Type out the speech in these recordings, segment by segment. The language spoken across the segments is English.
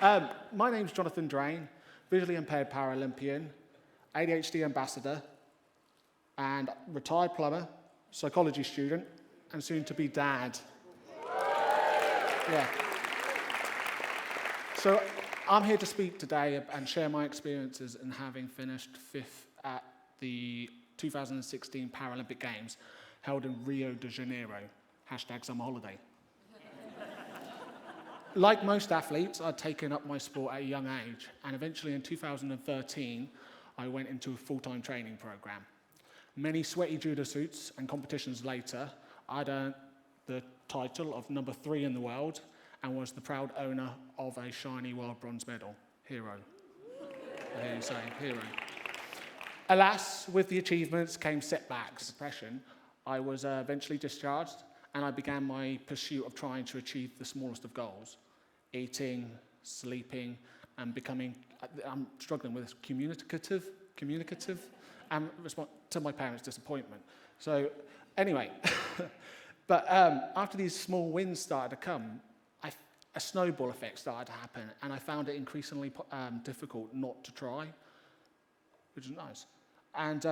My name's Jonathan Drane, visually impaired Paralympian, ADHD ambassador, and retired plumber, psychology student, and soon-to-be dad. Yeah. So I'm here to speak today and share my experiences in having finished 5th at the 2016 Paralympic Games held in Rio de Janeiro, #summer holiday. Like most athletes, I'd taken up my sport at a young age, and eventually in 2013, I went into a full-time training program. Many sweaty judo suits and competitions later, I'd earned the title of number 3 in the world and was the proud owner of a shiny world bronze medal. Hero. I hear you saying, hero. Alas, with the achievements came setbacks. Depression. I was eventually discharged, and I began my pursuit of trying to achieve the smallest of goals. Eating, sleeping, and becoming, I'm struggling with this, communicative, and respond to my parents' disappointment. So anyway, but after these small wins started to come, a snowball effect started to happen, and I found it increasingly difficult not to try, which is nice. And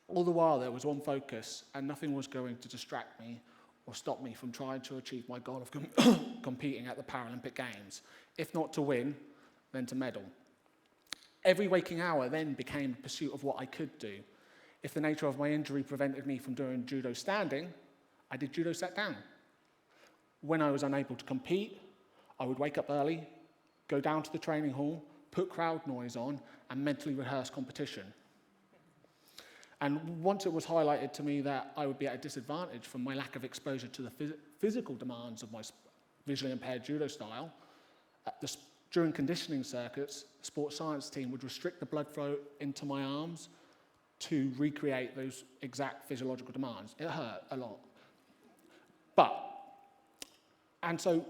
all the while there was one focus, and nothing was going to distract me or stop me from trying to achieve my goal of competing at the Paralympic Games. If not to win, then to medal. Every waking hour then became a pursuit of what I could do. If the nature of my injury prevented me from doing judo standing, I did judo sat down. When I was unable to compete, I would wake up early, go down to the training hall, put crowd noise on, and mentally rehearse competition. And once it was highlighted to me that I would be at a disadvantage from my lack of exposure to the physical demands of my visually impaired judo style, during conditioning circuits, the sports science team would restrict the blood flow into my arms to recreate those exact physiological demands. It hurt a lot. And so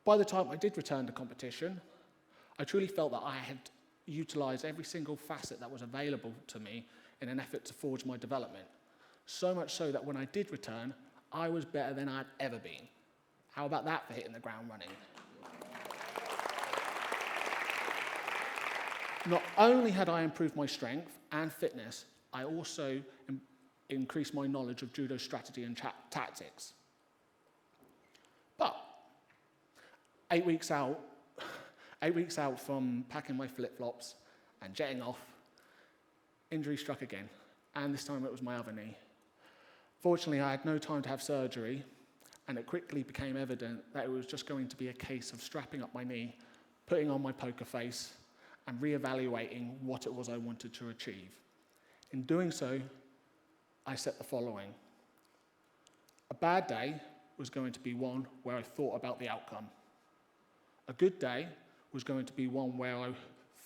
by the time I did return to competition, I truly felt that I had utilized every single facet that was available to me in an effort to forge my development. So much so that when I did return, I was better than I'd ever been. How about that for hitting the ground running? Not only had I improved my strength and fitness, I also increased my knowledge of judo strategy and tactics. But 8 weeks out from packing my flip-flops and jetting off, injury struck again, and this time it was my other knee. Fortunately, I had no time to have surgery, and it quickly became evident that it was just going to be a case of strapping up my knee, putting on my poker face, and reevaluating what it was I wanted to achieve. In doing so, I set the following. A bad day was going to be one where I thought about the outcome. A good day was going to be one where I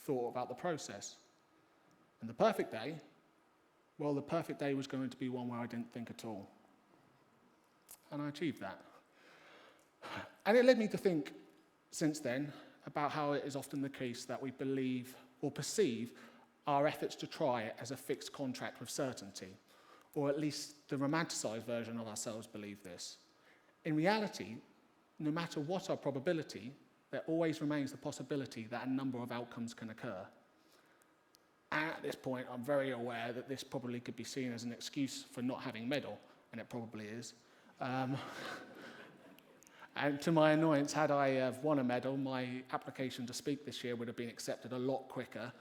thought about the process. And the perfect day, well, the perfect day was going to be one where I didn't think at all. And I achieved that. And it led me to think, since then, about how it is often the case that we believe or perceive our efforts to try it as a fixed contract with certainty, or at least the romanticized version of ourselves believe this. In reality, no matter what our probability, there always remains the possibility that a number of outcomes can occur. And at this point, I'm very aware that this probably could be seen as an excuse for not having medal, and it probably is. And to my annoyance, had I have won a medal, my application to speak this year would have been accepted a lot quicker.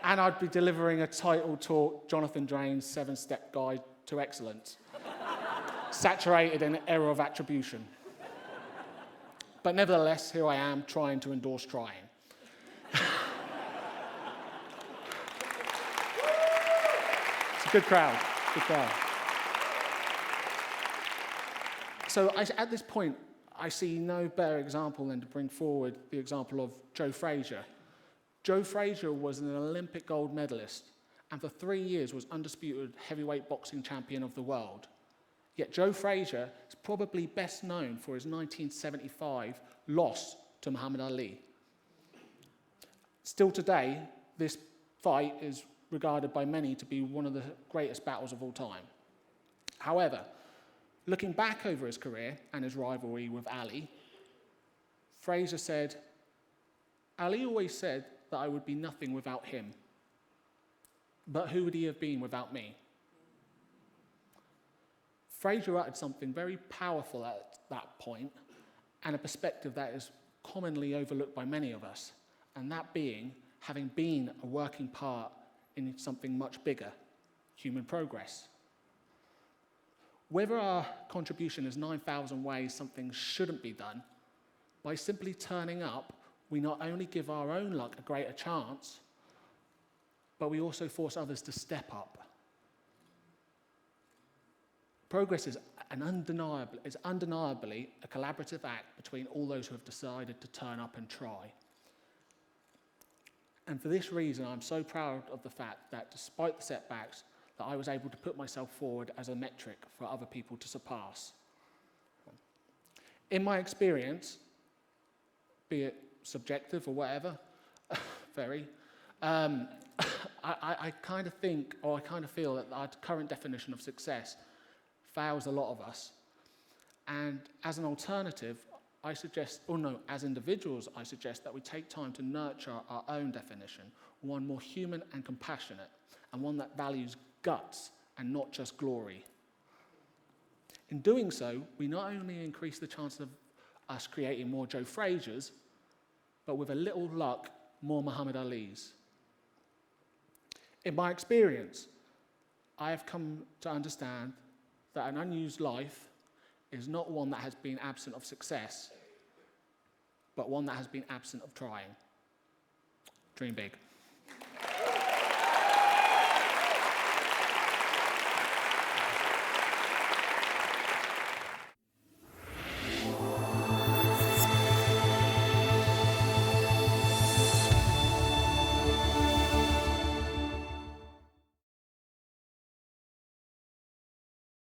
And I'd be delivering a title talk, Jonathan Drane's 7-Step Guide to Excellence, saturated in error of attribution. But nevertheless, here I am trying to endorse trying. It's a good crowd, good crowd. So at this point, I see no better example than to bring forward the example of Joe Frazier. Joe Frazier was an Olympic gold medalist, and for 3 years was undisputed heavyweight boxing champion of the world. Yet Joe Frazier is probably best known for his 1975 loss to Muhammad Ali. Still today, this fight is regarded by many to be one of the greatest battles of all time. However, Looking back over his career and his rivalry with Ali, Fraser said, Ali always said that I would be nothing without him. But who would he have been without me? Fraser uttered something very powerful at that point, and a perspective that is commonly overlooked by many of us, and that being having been a working part in something much bigger, human progress. Whether our contribution is 9,000 ways something shouldn't be done, by simply turning up, we not only give our own luck a greater chance, but we also force others to step up. Progress is undeniably a collaborative act between all those who have decided to turn up and try. And for this reason, I'm so proud of the fact that despite the setbacks, that I was able to put myself forward as a metric for other people to surpass. In my experience, be it subjective or whatever, I kind of think, or I kind of feel that our current definition of success fails a lot of us. And as an alternative, I suggest, or no, as individuals, I suggest that we take time to nurture our own definition, one more human and compassionate, and one that values guts and not just glory. In doing so, we not only increase the chance of us creating more Joe Frasers, but with a little luck, more Muhammad Alis. In my experience, I have come to understand that an unused life is not one that has been absent of success, but one that has been absent of trying. Dream big.